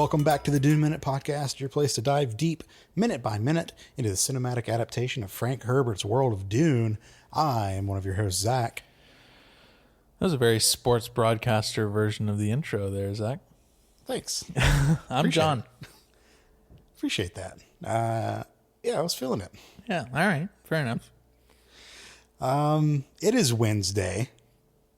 Welcome back to the Dune Minute Podcast, your place to dive deep, minute by minute, into the cinematic adaptation of Frank Herbert's world of Dune. I am one of your hosts, Zach. That was a very sports broadcaster version of the intro there, Zach. Thanks. I'm John. Appreciate that. Yeah, I was feeling it. Yeah, all right. Fair enough. It is Wednesday.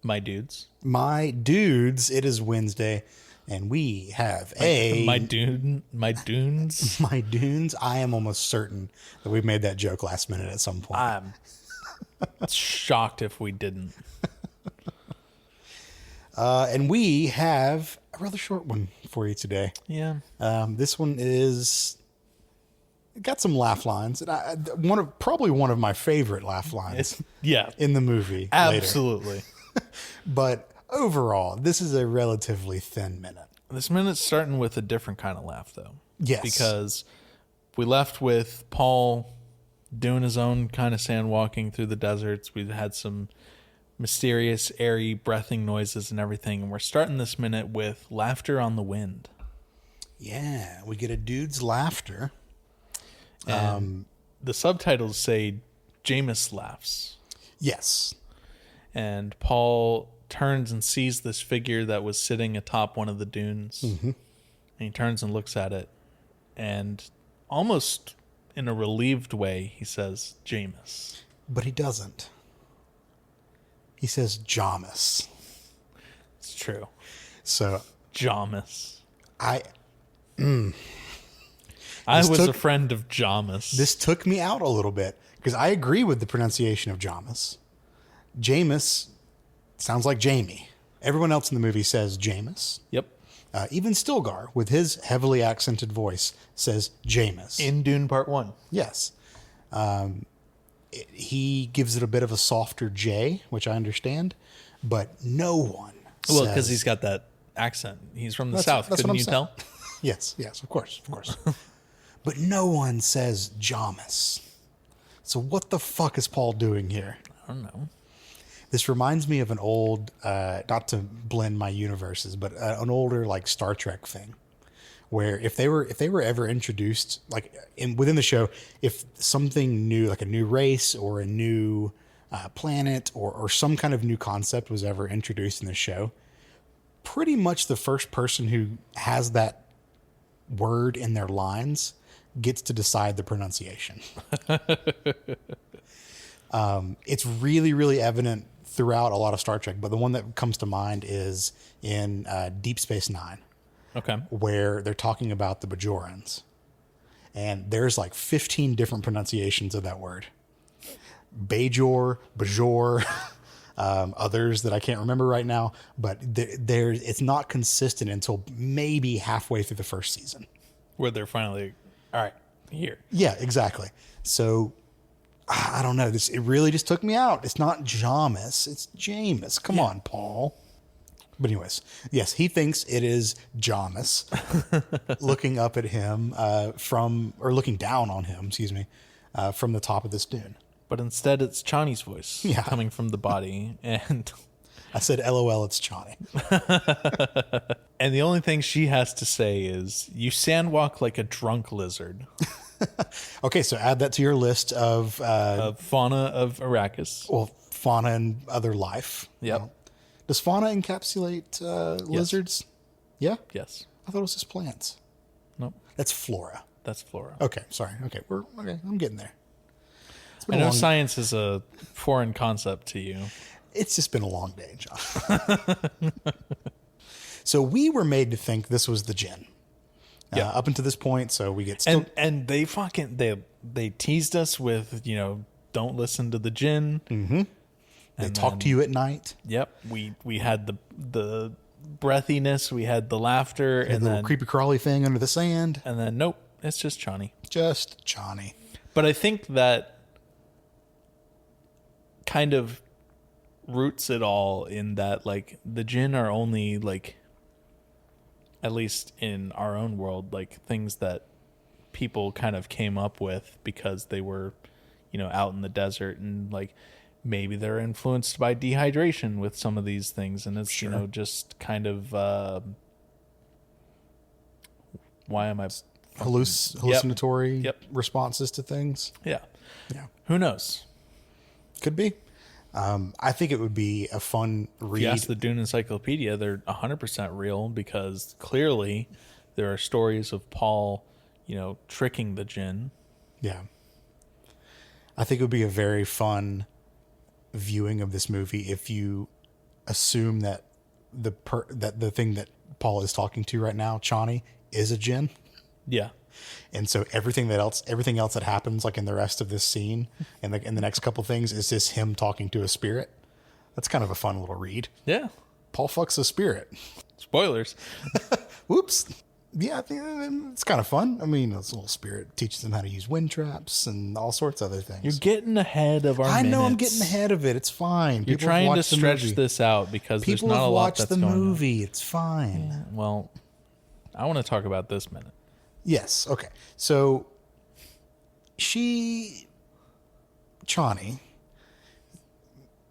My dudes. My dudes, it is Wednesday, and we have My dunes. My dunes. I am almost certain that we made that joke last minute at some point. I'm shocked if we didn't. And we have a rather short one for you today. Yeah. This one got some laugh lines, and probably one of my favorite laugh lines. In the movie. Absolutely. Later. But overall, this is a relatively thin minute. This minute's starting with a different kind of laugh, though. Yes. Because we left with Paul doing his own kind of sand walking through the deserts. We've had some mysterious, airy, breathing noises and everything. And we're starting this minute with laughter on the wind. Yeah, we get a dude's laughter. And the subtitles say Jameis laughs. Yes. And Paul turns and sees this figure that was sitting atop one of the dunes. Mm-hmm. And he turns and looks at it. And almost in a relieved way, he says, Jameis. But he doesn't. He says Jameis. It's true. So Jameis. I was a friend of Jameis. This took me out a little bit because I agree with the pronunciation of Jameis. Jameis sounds like Jamie. Everyone else in the movie says Jameis. Yep. Even Stilgar, with his heavily accented voice, says Jameis. In Dune Part 1. Yes. He gives it a bit of a softer J, which I understand, but no one Well, because he's got that accent. He's from the South. Couldn't you tell? Yes, of course. But no one says Jameis. So what the fuck is Paul doing here? I don't know. This reminds me of an old, not to blend my universes, but an older like Star Trek thing, where if they were ever introduced like within the show, if something new, like a new race or a new planet or some kind of new concept was ever introduced in the show, pretty much the first person who has that word in their lines gets to decide the pronunciation. It's really, really evident throughout a lot of Star Trek, but the one that comes to mind is in Deep Space Nine. Okay. Where they're talking about the Bajorans. And there's like 15 different pronunciations of that word. Bajor, Bajor, others that I can't remember right now, but it's not consistent until maybe halfway through the first season. Where they're finally, all right, here. Yeah, exactly. So I don't know. It really just took me out. It's not Jameis. It's Jameis. Come on, Paul. But anyways, yes, he thinks it is Jameis looking up at him looking down on him, from the top of this dune. But instead it's Chani's voice coming from the body. And I said, LOL, it's Chani. And the only thing she has to say is, you sandwalk like a drunk lizard. Okay, so add that to your list of fauna of Arrakis. Well, fauna and other life. Yep. Does fauna encapsulate lizards? Yeah? Yes. I thought it was just plants. Nope. That's flora. That's flora. Okay, sorry. Okay, I'm getting there. I know science is a foreign concept to you. It's just been a long day, John. So we were made to think this was the djinn. Up until this point, so we get and they they teased us with, don't listen to the djinn. Mm-hmm. They talk to you at night. Yep. We had the breathiness, we had the laughter, and the then creepy crawly thing under the sand. And then nope, it's just Chani. Just Chani. But I think that kind of roots it all in that, like, the djinn are only, like, at least in our own world, like, things that people kind of came up with because they were, out in the desert, and like maybe they're influenced by dehydration with some of these things, and it's just kind of Why am I hallucinatory Yep. responses to things. Yeah. Yeah, Who knows? could be. I think it would be a fun If read. you ask the Dune Encyclopedia, they're 100% real because clearly there are stories of Paul, tricking the djinn. Yeah. I think it would be a very fun viewing of this movie if you assume that the thing that Paul is talking to right now, Chani, is a djinn. Yeah. And so everything else that happens like in the rest of this scene and in the next couple things is just him talking to a spirit. That's kind of a fun little read. Yeah. Paul fucks a spirit. Spoilers. Whoops. Yeah, I think it's kind of fun. I mean, this little spirit teaches them how to use wind traps and all sorts of other things. You're getting ahead of our I know I'm minutes. getting ahead of it. It's fine. You're trying to stretch this out because People there's not have a lot watched that's the going movie. It's fine. on. Well, I want to talk about this minute. Yes. Okay. So Chani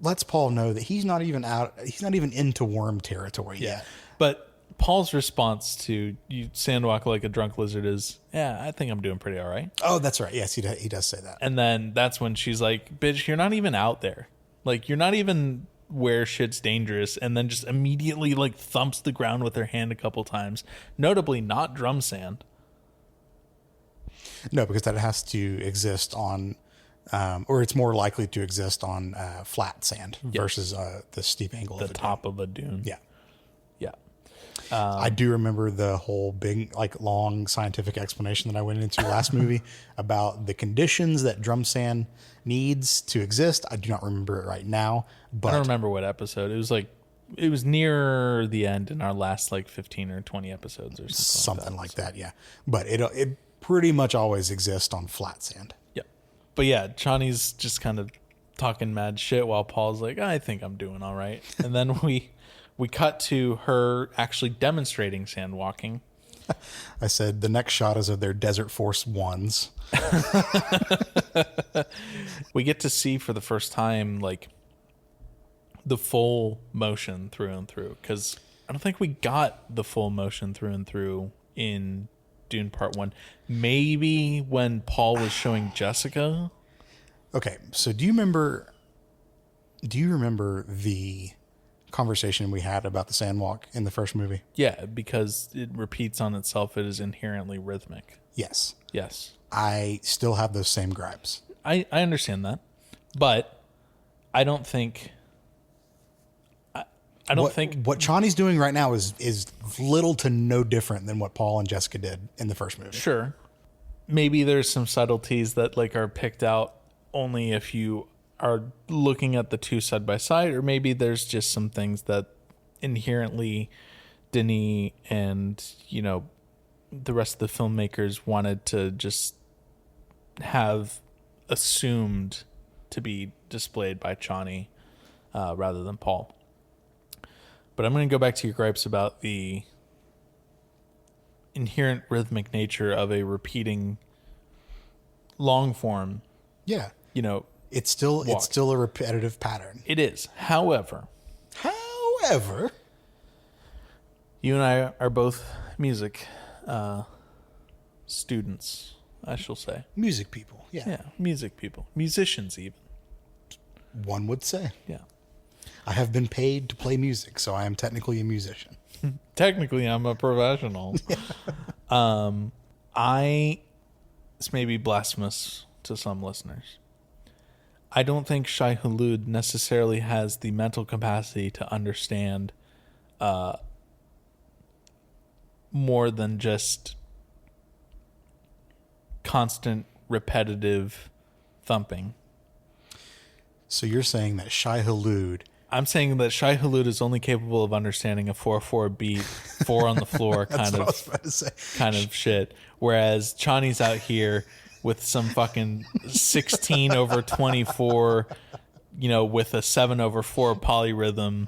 lets Paul know that he's not even into worm territory yet. But Paul's response to you sandwalk like a drunk lizard is, yeah, I think I'm doing pretty all right. Oh, that's right. Yes, he does say that. And then that's when she's like, bitch, you're not even out there. Like, you're not even where shit's dangerous. And then just immediately like thumps the ground with her hand a couple times. Notably not drum sand. No, because that has to exist on, or it's more likely to exist on flat sand versus the steep angle The of a top of a dune. Yeah. Yeah. I do remember the whole big, like, long scientific explanation that I went into last movie about the conditions that drum sand needs to exist. I do not remember it right now, but I don't remember what episode. It was near the end in our last like 15 or 20 episodes or something like that. Yeah. But it pretty much always exists on flat sand. Yep. But yeah, Chani's just kind of talking mad shit while Paul's like, I think I'm doing all right. And then we cut to her actually demonstrating sand walking. I said the next shot is of their Desert Force ones. We get to see for the first time like the full motion through and through, because I don't think we got the full motion through and through in Dune Part 1. Maybe when Paul was showing Jessica. Okay, so do you remember the conversation we had about the sandwalk in the first movie? Yeah, because it repeats on itself. It is inherently rhythmic. Yes. Yes. I still have those same gripes. I understand that. But I don't think... I don't think... What Chani's doing right now is little to no different than what Paul and Jessica did in the first movie. Sure. Maybe there's some subtleties that like are picked out only if you are looking at the two side by side, or maybe there's just some things that inherently Denis and, the rest of the filmmakers wanted to just have assumed to be displayed by Chani rather than Paul. But I'm going to go back to your gripes about the inherent rhythmic nature of a repeating long form. Yeah. It's walk. still a repetitive pattern. It is. However, you and I are both music students, I shall say. Music people. Yeah. Yeah, music people. Musicians even. One would say. Yeah. I have been paid to play music, so I am technically a musician. Technically, I'm a professional. This may be blasphemous to some listeners. I don't think Shai Hulud necessarily has the mental capacity to understand more than just constant, repetitive thumping. So you're saying that Shai Hulud... I'm saying that Shai Hulud is only capable of understanding a 4/4 beat, 4 on the floor kind what I was about to say. kind of shit. Whereas Chani's out here with some fucking 16/24, with a 7/4 polyrhythm.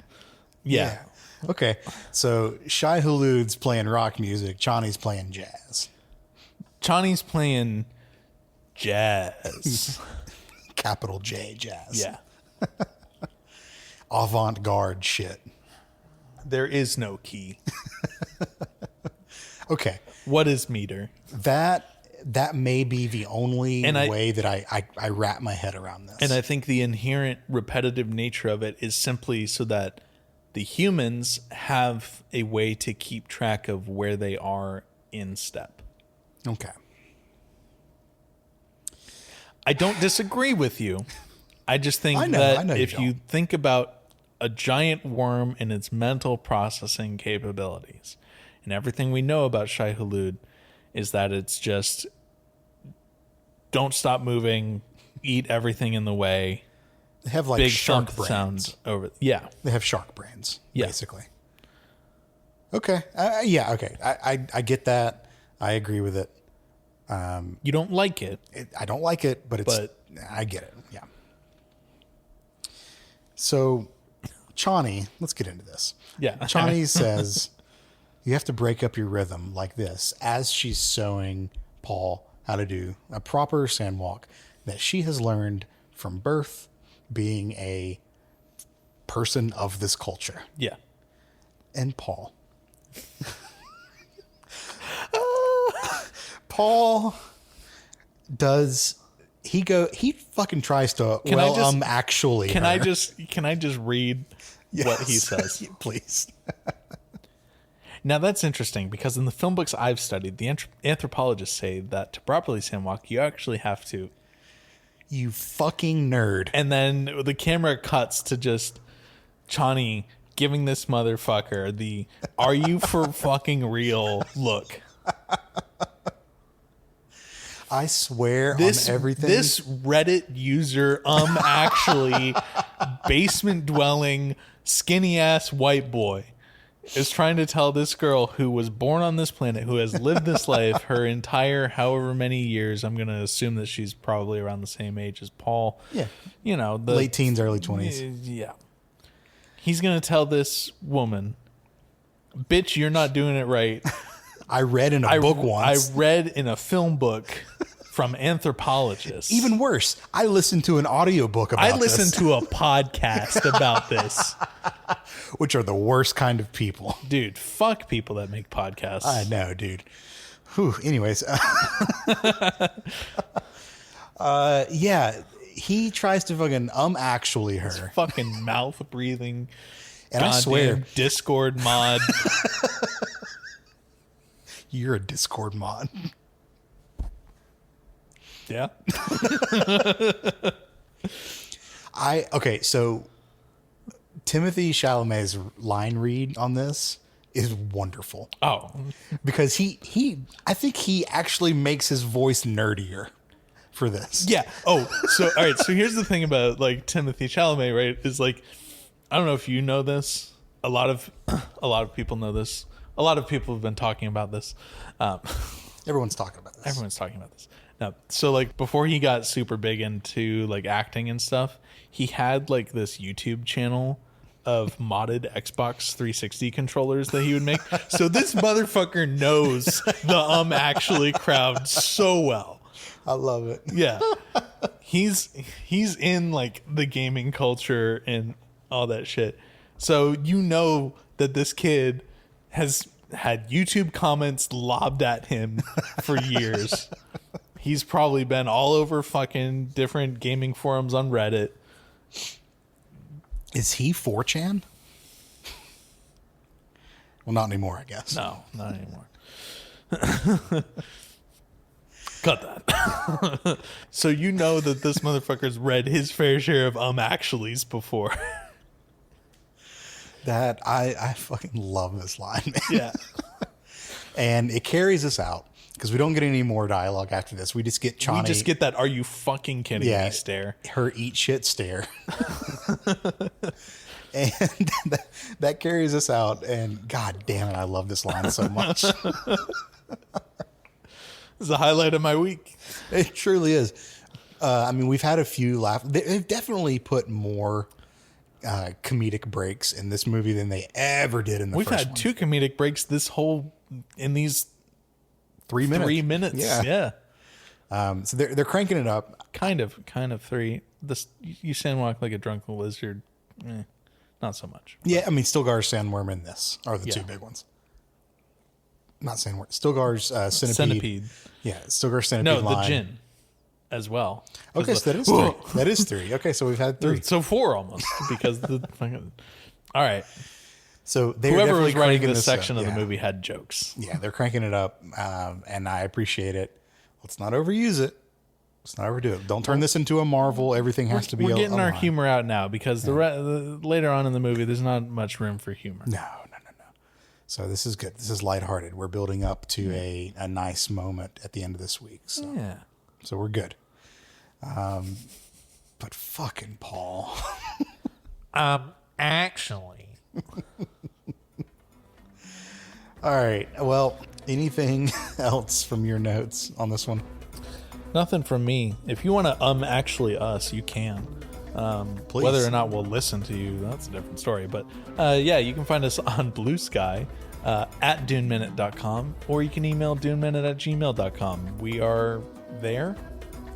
Yeah. Okay. So Shai Hulud's playing rock music. Chani's playing jazz. Chani's playing jazz. Capital J jazz. Yeah. Avant-garde shit. There is no key. Okay. What is meter? That may be the only And way that I wrap my head around this. And I think the inherent repetitive nature of it is simply so that the humans have a way to keep track of where they are in step. Okay. I don't disagree with you. I just think I that know if you think about a giant worm and its mental processing capabilities, and everything we know about Shai Hulud is that it's just don't stop moving, eat everything in the way. They have like big shark thump brains. Sound over. Yeah. They have shark brains, Yeah. basically. Okay. Yeah, okay. I get that. I agree with it. You don't like it. I don't like it, but I get it. Yeah. So, Chani, let's get into this. Yeah. Chani says, you have to break up your rhythm like this as she's showing Paul how to do a proper sandwalk that she has learned from birth, being a person of this culture. Yeah. And Paul. Paul does he fucking tries to actually Can I just read what he says? Please. Now that's interesting because in the film books I've studied, the anthropologists say that to properly sandwalk, you actually have to. You fucking nerd. And then the camera cuts to just Chani giving this motherfucker the "Are you for fucking real?" look. I swear on everything. This Reddit user, actually, basement dwelling, skinny ass white boy is trying to tell this girl who was born on this planet, who has lived this life her entire however many years. I'm going to assume that she's probably around the same age as Paul. Yeah. You know, the late teens, early 20s. Yeah. He's going to tell this woman, bitch, you're not doing it right. I read in a book once. I read in a film book from anthropologists. Even worse, I listened to an audiobook about this. I listened to a podcast about this. Which are the worst kind of people. Dude, fuck people that make podcasts. I know, dude. Whew, anyways. Yeah, he tries to fucking actually her. Fucking mouth breathing. And I swear. Discord mod. You're a Discord mod. Yeah. Okay, so Timothy Chalamet's line read on this is wonderful. Oh. Because I think he actually makes his voice nerdier for this. Yeah. Oh, so all right, so here's the thing about like Timothy Chalamet, right? Is like I don't know if you know this. A lot of people know this. A lot of people have been talking about this. Everyone's talking about this. Everyone's talking about this. No, so like before he got super big into like acting and stuff, he had like this YouTube channel of modded Xbox 360 controllers that he would make. So this motherfucker knows the actually crowd so well. I love it. Yeah. He's in like the gaming culture and all that shit. So you know that this kid has had YouTube comments lobbed at him for years. He's probably been all over fucking different gaming forums on Reddit. Is he 4chan? Well, not anymore, I guess. No, not anymore. Cut that. So you know that this motherfucker's read his fair share of actuallys before. That I fucking love this line, man. Yeah. And it carries us out because we don't get any more dialogue after this. We just get Chani. We just get that "Are you fucking kidding me?" stare. Her eat shit stare. And that carries us out. And god damn it, I love this line so much. It's the highlight of my week. It truly is. I mean, we've had a few laughs. They've definitely put more comedic breaks in this movie than they ever did in the We've first had one. 2 comedic breaks in these 3 minutes. 3 minutes. Yeah. So they're cranking it up. Kind of 3. This you sandwalk like a drunken lizard. Not so much. Yeah, I mean, Stilgar, Sandworm, and this are the 2 big ones. not Sandworm. Stilgar's centipede. Centipede. Yeah, Stilgar's centipede No, the line. Jinn as well. Okay, so that is three. That is three. Okay, so we've had three. So 4 almost because the fucking. All right. So they're Whoever definitely was writing cranking this section up. of Yeah. the movie had jokes. Yeah, they're cranking it up, and I appreciate it. Let's not overuse it. Let's not overdo it. Don't turn this into a Marvel. Everything has to be. We're getting a our line. humor out now because the later on in the movie, there's not much room for humor. No. So this is good. This is lighthearted. We're building up to a nice moment at the end of this week. So, Yeah. so we're good. But fucking Paul. Actually. All right. Well, anything else from your notes on this one? Nothing from me. If you want to actually us, you can. Please. Whether or not we'll listen to you, that's a different story. But yeah, you can find us on Blue Sky at duneminute.com, or you can email duneminute@gmail.com. We are there,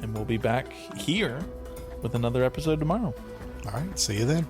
and we'll be back here with another episode tomorrow. All right. See you then.